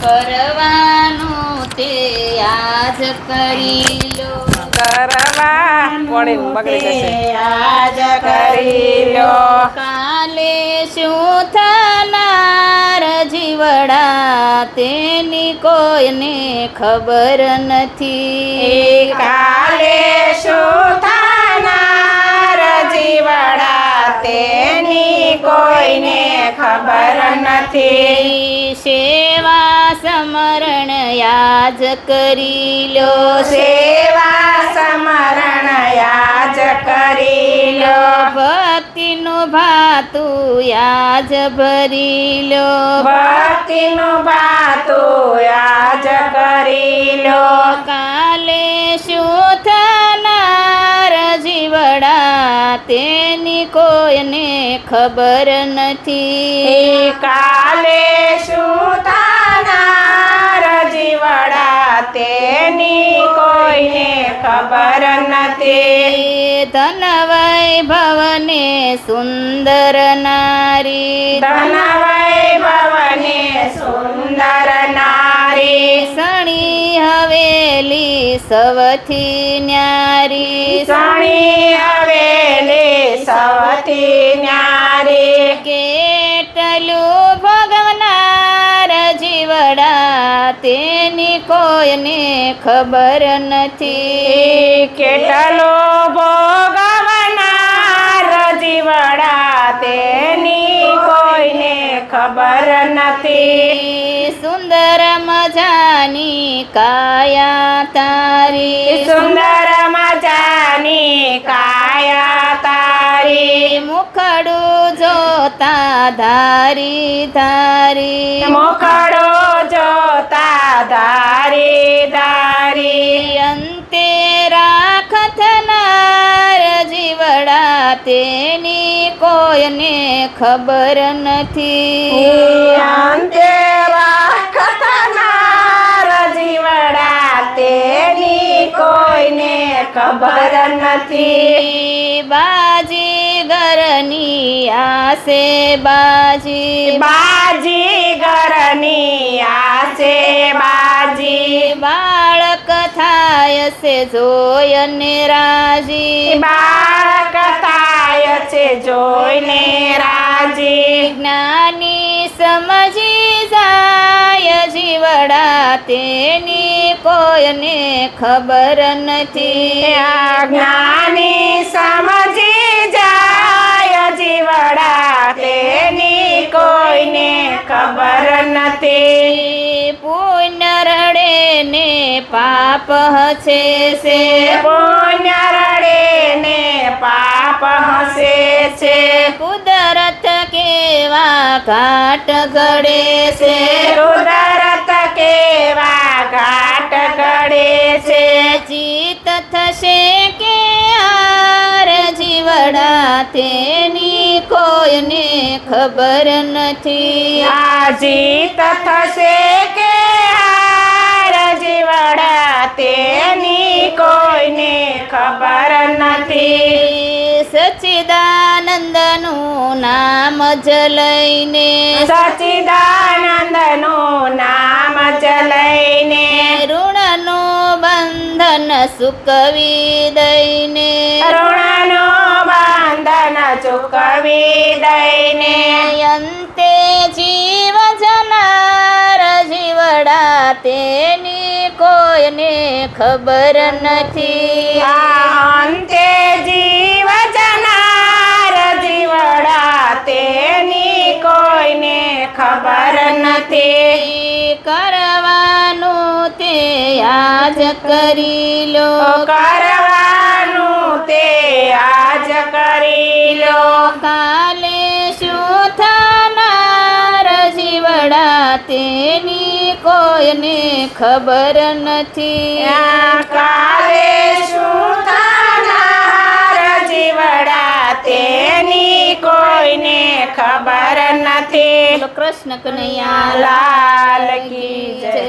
કરવાનું તે આજ કરી લો, કરવાનું તે આજ કરી લો. કાલે શું થનાર જીવડા તેની કોઈને ખબર નથી. કાલે શું થનાર જીવડા તેની કોઈને ખબર નથી. સેવા સમરણ યાજ કરી લો, સેવા સમરણ યાજ કરી લો. ભક્તિનું ભાતું યાજ ભરી લો, ભક્તિનું ભાતું યાજ કરી લો. કાલે શું થનાર જીવડા તેની કોઈને ખબર નથી. કાલે શું થનાર જીવડા તેની કોઈને ખબર નથી. ધન વૈભવને સુંદર નારી, ધન વૈભવને સુંદર નારી. સણી હવેલી સૌથી ન્યારી, સણી હવેલી સૌથી ન્યારી. કેટલું ભોગવનાર જીવડા તેની કોઈને ખબર નથી. કેટલો ભોગવનાર જીવડા તેની કોઈને ખબર નથી. સુંદર મજાની કાયા તારી, સુંદર મજાની કાયા તારી. મુખડું જોતા ધારી ધારી, મુખડો જોતા ધારી ધારી. અંતે રાખ થનાર જીવડા તેની કોઈને ખબર નથી. અંતે રાખનાર જીવડા તેની કોઈને ખબર નથી. બાજી ઘરની આસે બાજી, બાજી ઘરની આસે બાજી. બાળક થાય છે જોયને રાજી, બાળક થાય છે જોઈને રાજી. જ્ઞાની સમજી જાય જીવડા તેની કોઈને ખબર નથી. જ્ઞાની સમજી જાય જીવડા તેની કોઈને ખબર નથી. પુણ્ય રડે ને પાપ હસે છે, પુણ્ય રડે ને પાપ હસે છે. કુદરત કેવા ઘાટ ઘડે છે, કુદરત કેવા ઘાટ ઘડે છે. જીત થશે કે હાર જીવડા તેની કોઈને ખબર નથી. આ જીત થશે કે હાર જીવડા તેની કોઈને ખબર નથી. સચ્ચિદાનંદનું નામ જ લઈને, સચ્ચિદાનંદનું નામ જ લઈને. ઋણનું બંધન ચૂકવી દઈને, ઋણનું બંધન ચૂકવી દઈને. અંતે જીવ જનાર જીવડા તેની કોઈને ખબર નથી. અંતે જીવ જનાર જીવડા તેની કોઈને ખબર નથી. કરવાનું તે આજ કરી લો, કરવાનું તે આજ કરી લો. કાલે શું થનાર જીવડા તેની કોઈને ખબર નથી. કાલે શું થનાર જીવડા તેની કોઈને ખબર નથી. કૃષ્ણ કનૈયા લાલ કી જય.